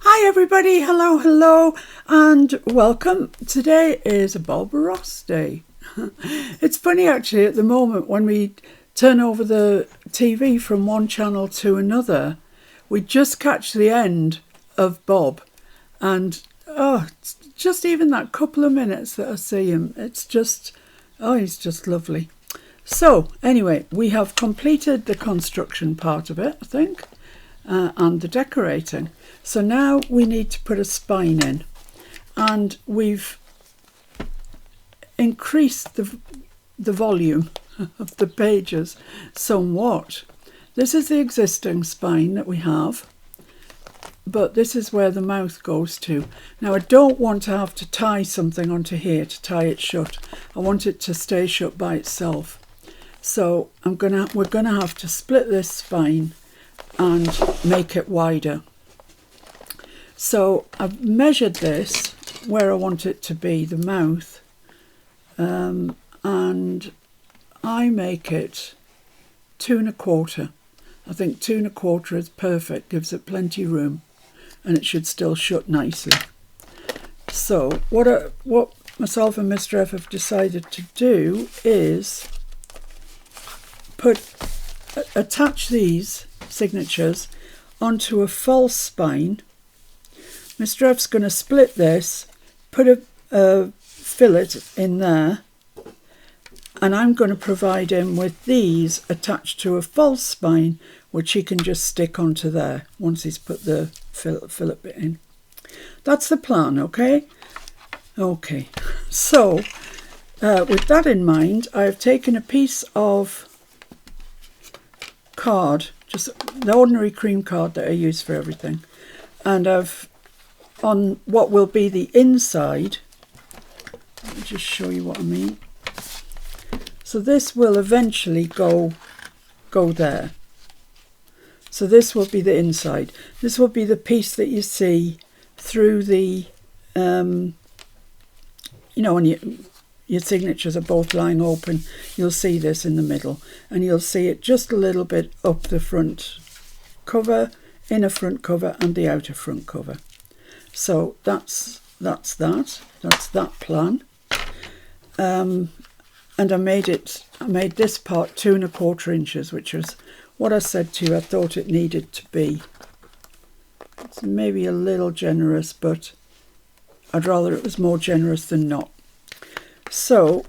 Hi everybody, hello, and welcome. Today is a Bob Ross day. It's funny actually, at the moment when we turn over the TV from one channel to another, we just catch the end of Bob, and it's just even that couple of minutes that I see him, he's just lovely. So anyway, we have completed the construction part of it, I think, and the decorating. So now we need to put a spine in, and we've increased the volume of the pages somewhat. This is the existing spine that we have, but this is where the mouth goes to. Now I don't want to have to tie something onto here to tie it shut. I want it to stay shut by itself. So we're gonna have to split this spine and make it wider. So I've measured this where I want it to be, the mouth, and I make it 2 1/4. I think 2 1/4 is perfect, gives it plenty of room, and it should still shut nicely. So what myself and Mr. F have decided to do is attach these signatures onto a false spine. Mr. F's going to split this, put a fillet in there, and I'm going to provide him with these attached to a false spine, which he can just stick onto there once he's put the fillet bit in. That's the plan, okay? Okay, so with that in mind, I've taken a piece of card, just the ordinary cream card that I use for everything, and I've on what will be the inside, let me just show you what I mean. So this will eventually go there. So this will be the inside. This will be the piece that you see through the, when your signatures are both lying open, you'll see this in the middle, and you'll see it just a little bit up the front cover, inner front cover, and the outer front cover. So that's that plan. And I made this part 2 1/4 inches, which was what I said to you I thought it needed to be. It's maybe a little generous, but I'd rather it was more generous than not. So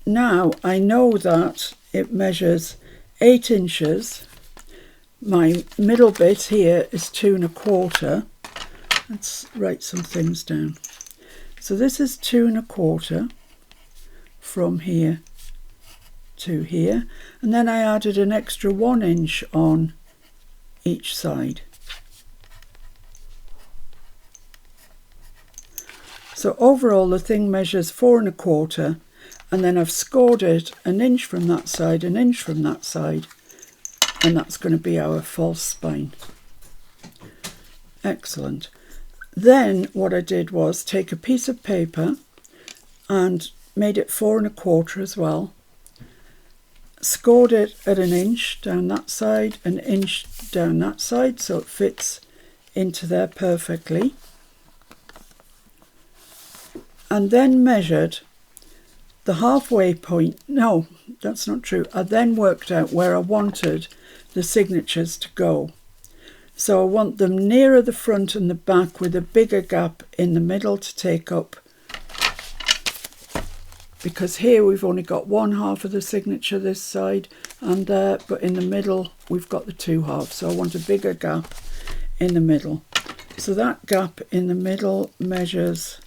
now I know that it measures 8 inches. My middle bit here is 2 1/4. Let's write some things down. So this is 2 1/4 from here to here, and then I added an extra 1 inch on each side. So overall the thing measures 4 1/4, and then I've scored it 1 inch from that side, 1 inch from that side, and that's going to be our false spine. Excellent. Then what I did was take a piece of paper and made it 4 1/4 as well, scored it at 1 inch down that side, 1 inch down that side, so it fits into there perfectly, and then measured the halfway point. No, that's not true. I then worked out where I wanted the signatures to go. So I want them nearer the front and the back, with a bigger gap in the middle to take up, because here we've only got 1/2 of the signature this side and there, but in the middle we've got the 2 halves, so I want a bigger gap in the middle. So that gap in the middle measures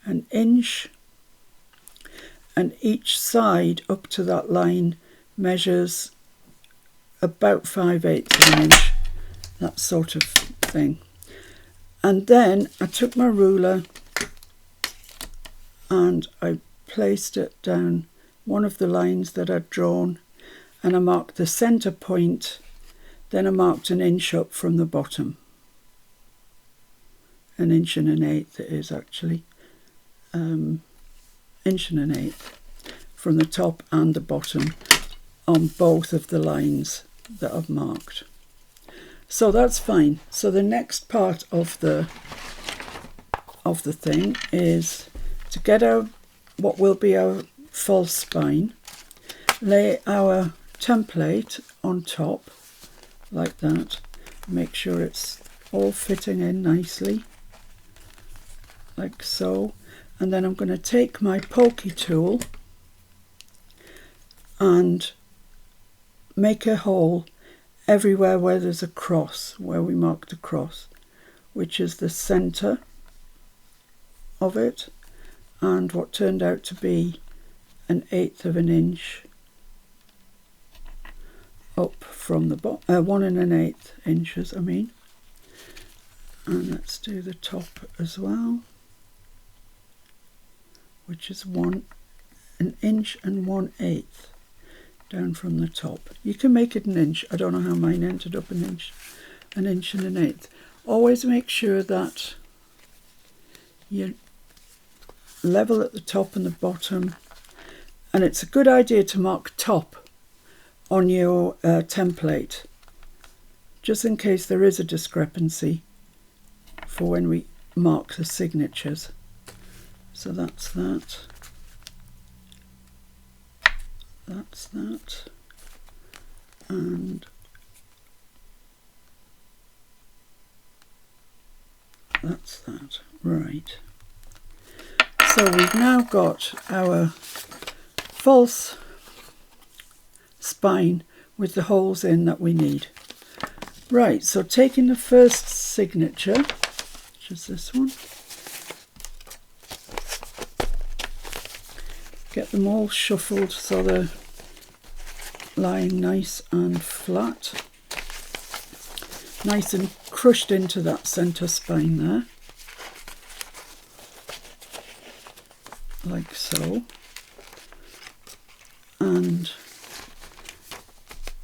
1 inch, and each side up to that line measures about 5/8 of an inch, that sort of thing. And then I took my ruler and I placed it down one of the lines that I'd drawn, and I marked the centre point. Then I marked 1 inch up from the bottom. 1 inch and 1/8 it is actually. 1 inch and 1/8 from the top and the bottom on both of the lines that I've marked. So that's fine. So the next part of the thing is to get our what will be our false spine, lay our template on top like that, make sure it's all fitting in nicely like so, and then I'm going to take my pokey tool and make a hole everywhere where there's a cross, where we marked the cross, which is the centre of it, and what turned out to be 1/8 of an inch up from the bottom, 1 1/8 inches I mean. And let's do the top as well, which is 1 inch and 1/8 down from the top. You can make it 1 inch. I don't know how mine ended up 1 inch, 1 inch and 1/8. Always make sure that you level at the top and the bottom, and it's a good idea to mark top on your template, just in case there is a discrepancy for when we mark the signatures. So that's that. That's that. And that's that. Right. So we've now got our false spine with the holes in that we need. Right, so taking the first signature, which is this one, get them all shuffled so they're lying nice and flat, nice and crushed into that centre spine there, like so. And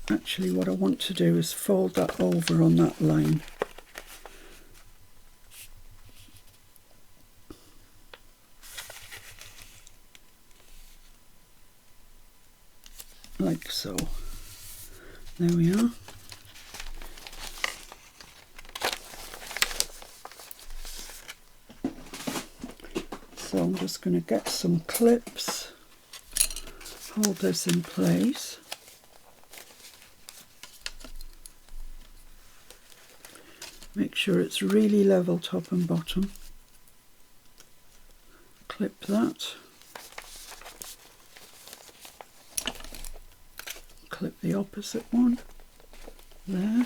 actually what I want to do is fold that over on that line. Like so. There we are. So I'm just going to get some clips, hold this in place. Make sure it's really level top and bottom. Clip that. Clip the opposite one there.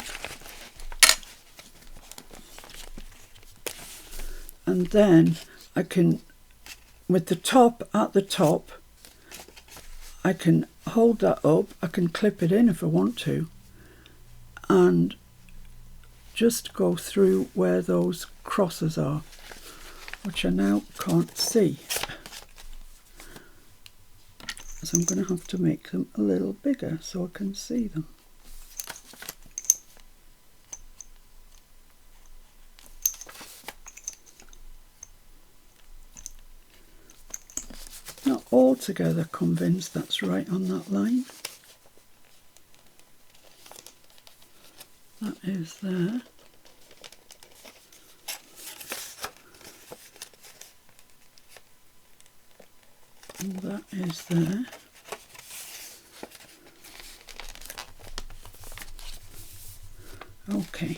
And then I can, with the top at the top, I can hold that up, I can clip it in if I want to, and just go through where those crosses are, which I now can't see. So I'm going to have to make them a little bigger so I can see them. Not altogether convinced that's right on that line. That is there. And that is there. Okay,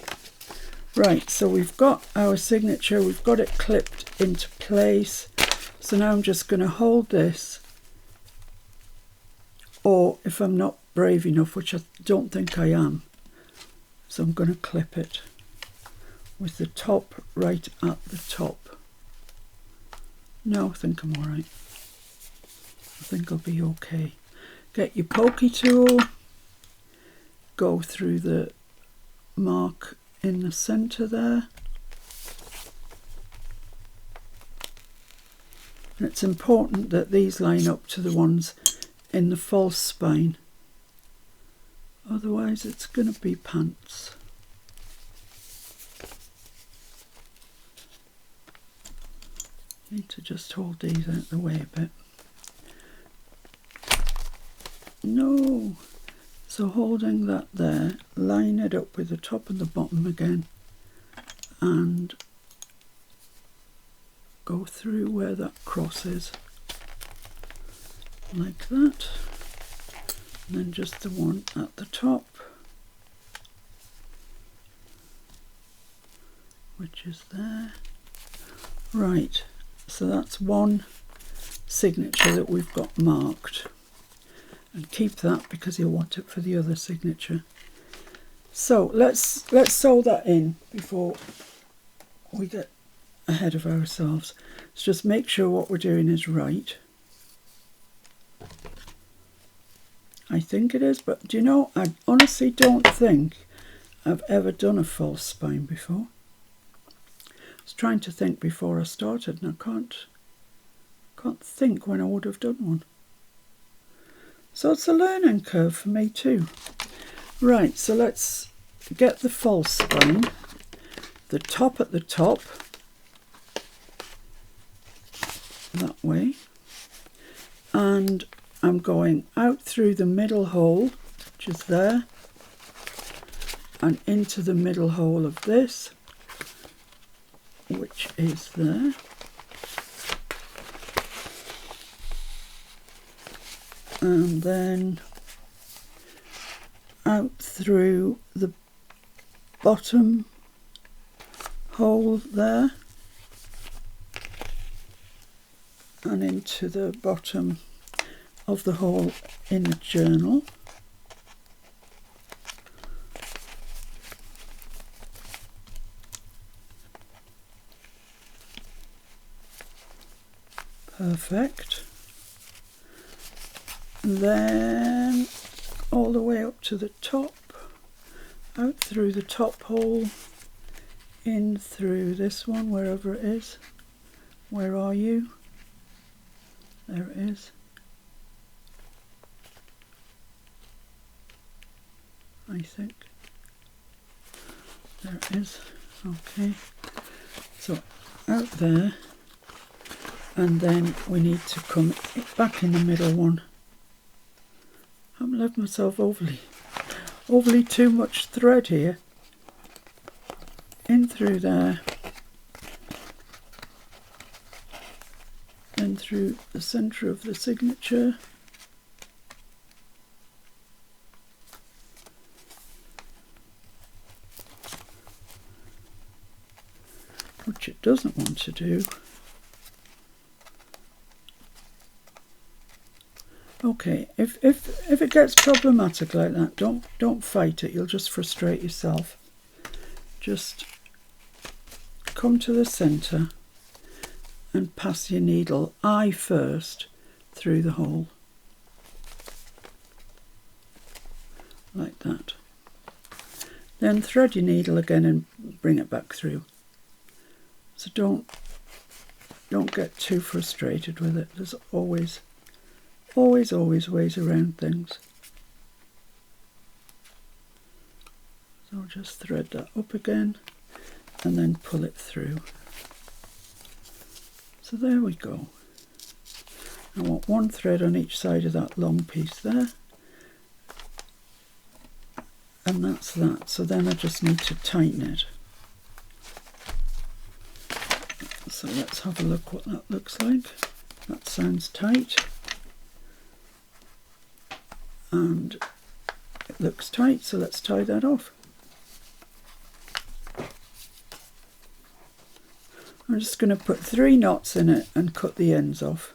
right, so we've got our signature, we've got it clipped into place. So now I'm just going to hold this, or if I'm not brave enough, which I don't think I am, so I'm going to clip it with the top right at the top. No, I think I'm all right. I think I'll be okay. Get your pokey tool, go through the mark in the centre there. And it's important that these line up to the ones in the false spine. Otherwise it's going to be pants. Need to just hold these out of the way a bit. No, it's So holding that there, line it up with the top and the bottom again and go through where that cross is, like that, and then just the one at the top, which is there. Right, so that's one signature that we've got marked, and keep that because you'll want it for the other signature. So let's sew that in before we get ahead of ourselves. Let's just make sure what we're doing is right. I think it is, but do you know, I honestly don't think I've ever done a false spine before. I was trying to think before I started and I can't think when I would have done one. So it's a learning curve for me too. Right, so let's get the false spine, the top at the top, that way, and I'm going out through the middle hole, which is there, and into the middle hole of this, which is there. And then out through the bottom hole there and into the bottom of the hole in the journal. Perfect. And then all the way up to the top, out through the top hole, in through this one, wherever it is. Where are you? There it is. I think. There it is. Okay. So out there, and then we need to come back in the middle one. I haven't left myself overly too much thread here. In through there, then through the centre of the signature, which it doesn't want to do. Okay, if it gets problematic like that, don't fight it. You'll just frustrate yourself. Just come to the centre and pass your needle eye first through the hole, like that. Then thread your needle again and bring it back through. So don't get too frustrated with it. There's always ways around things. So just thread that up again and then pull it through. So there we go. I want one thread on each side of that long piece there, and that's that. So then I just need to tighten it. So let's have a look what that looks like. That sounds tight. And it looks tight, so let's tie that off. I'm just going to put 3 knots in it and cut the ends off.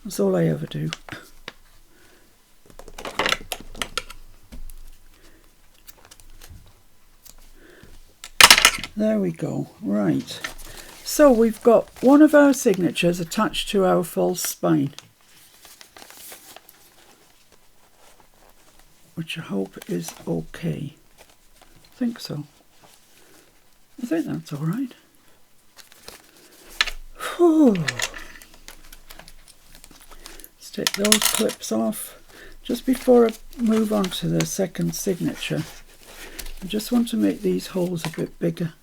That's all I ever do. There we go. Right. So we've got one of our signatures attached to our false spine, which I hope is okay. I think so. I think that's all right. Whew. Let's take those clips off. Just before I move on to the second signature, I just want to make these holes a bit bigger.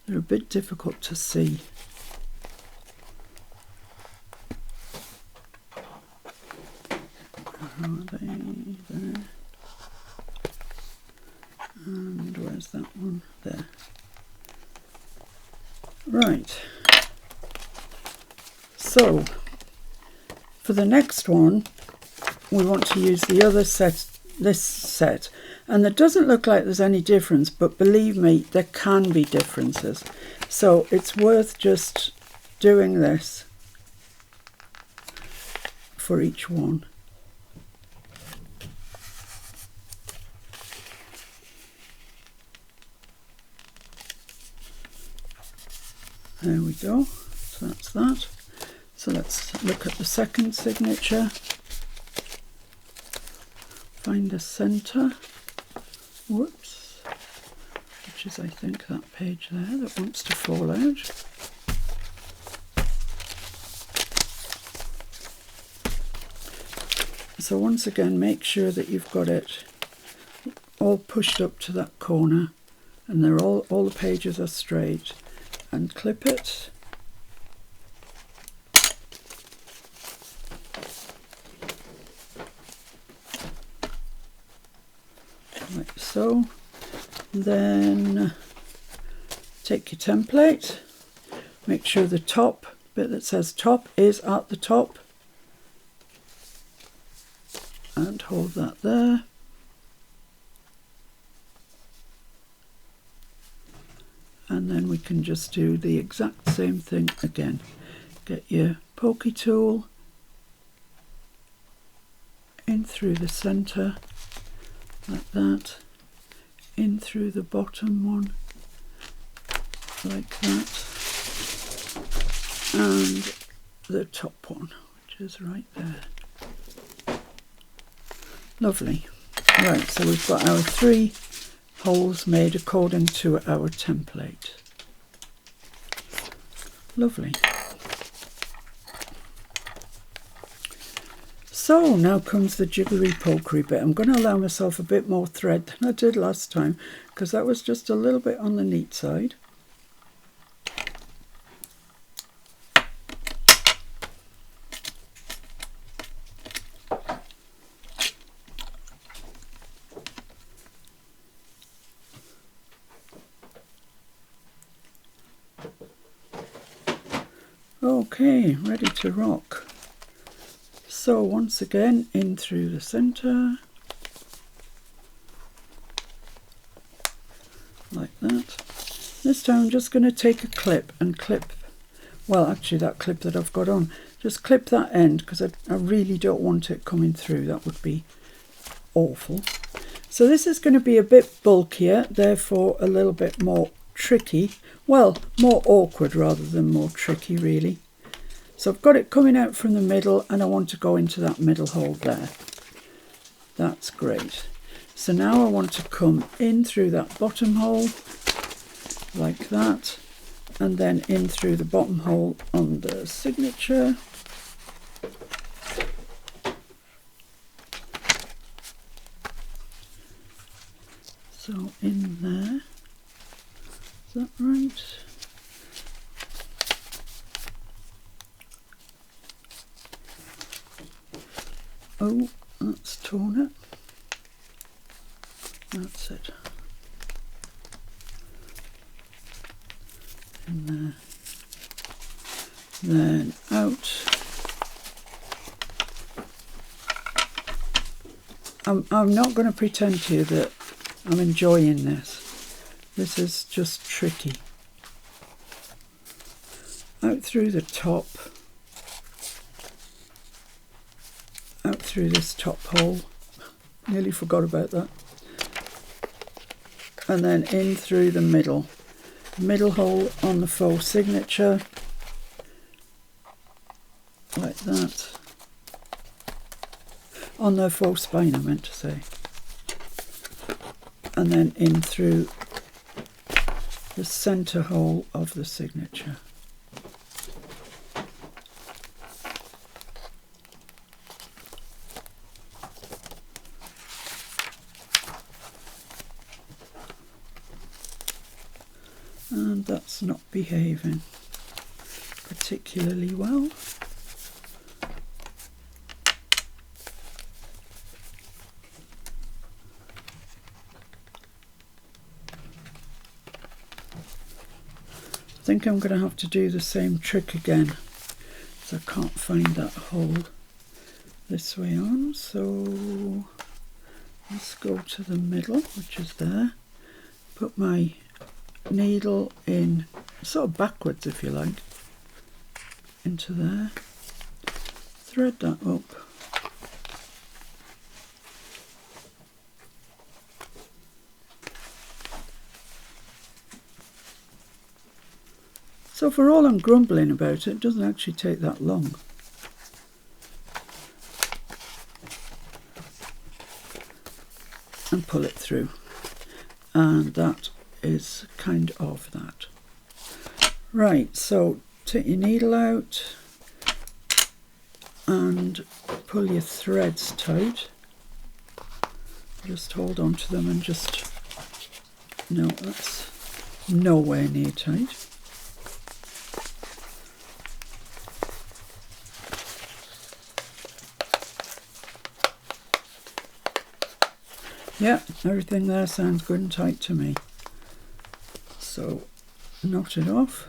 They're a bit difficult to see. Are they there? And where's that one? There. Right. So for the next one, we want to use the other set, this set. And it doesn't look like there's any difference, but believe me, there can be differences. So it's worth just doing this for each one. There we go. So that's that. So let's look at the second signature. Find the centre. Whoops. Which is, I think, that page there that wants to fall out. So once again, make sure that you've got it all pushed up to that corner, and they're all the pages are straight, and clip it. Like so. Then take your template, make sure the top bit that says top is at the top, and hold that there. And then we can just do the exact same thing again. Get your pokey tool in through the centre, like that, in through the bottom one, like that, and the top one, which is right there. Lovely. Right, so we've got our 3 holes made according to our template. Lovely. So now comes the jiggery pokery bit. I'm going to allow myself a bit more thread than I did last time, because that was just a little bit on the neat side. Okay, ready to rock. So once again, in through the centre, like that. This time I'm just going to take a clip and clip, well actually that clip that I've got on, just clip that end, because I really don't want it coming through, that would be awful. So this is going to be a bit bulkier, therefore a little bit more tricky, well, more awkward rather than more tricky really. So I've got it coming out from the middle, and I want to go into that middle hole there. That's great. So now I want to come in through that bottom hole, like that, and then in through the bottom hole on the signature. So in there, is that right? Oh, that's torn it. That's it. In there. Then out. I'm not going to pretend to you that I'm enjoying this. This is just tricky. Out through the top. Out through this top hole, nearly forgot about that, and then in through the middle hole on the faux signature, like that, on the faux spine I meant to say, and then in through the centre hole of the signature. And that's not behaving particularly well. think I'm going to have to do the same trick again, because I can't find that hole this way on. So let's go to the middle, which is there. Put my needle in sort of backwards, if you like, into there. Thread that up. So for all I'm grumbling about it, it doesn't actually take that long. And pull it through. And that is kind of that. Right, so take your needle out and pull your threads tight. Just hold on to them and just, no, that's nowhere near tight. Yeah, everything there sounds good and tight to me. So knot it off.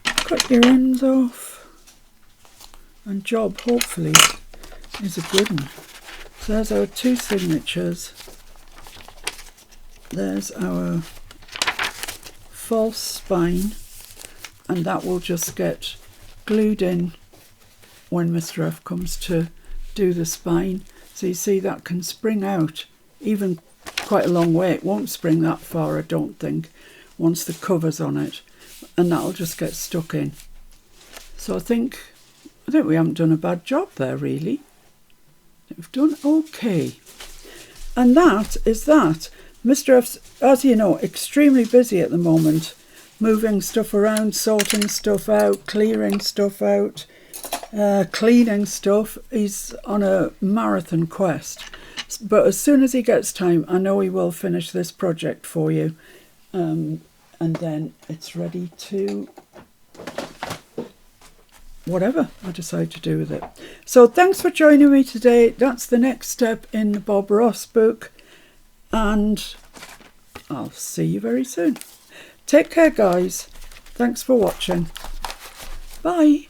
Cut your ends off. And job, hopefully, is a good one. So there's our two signatures. There's our false spine, and that will just get glued in when Mr. F comes to do the spine. So you see that can spring out even quite a long way. It won't spring that far, I don't think, once the cover's on it, and that'll just get stuck in. So I think we haven't done a bad job there, really. We've done okay. And that is that. Mr. F's, as you know, extremely busy at the moment, moving stuff around, sorting stuff out, clearing stuff out, cleaning stuff. He's on a marathon quest. But as soon as he gets time, I know he will finish this project for you. And then it's ready to whatever I decide to do with it. So thanks for joining me today. That's the next step in the Bob Ross book. And I'll see you very soon. Take care, guys. Thanks for watching. Bye.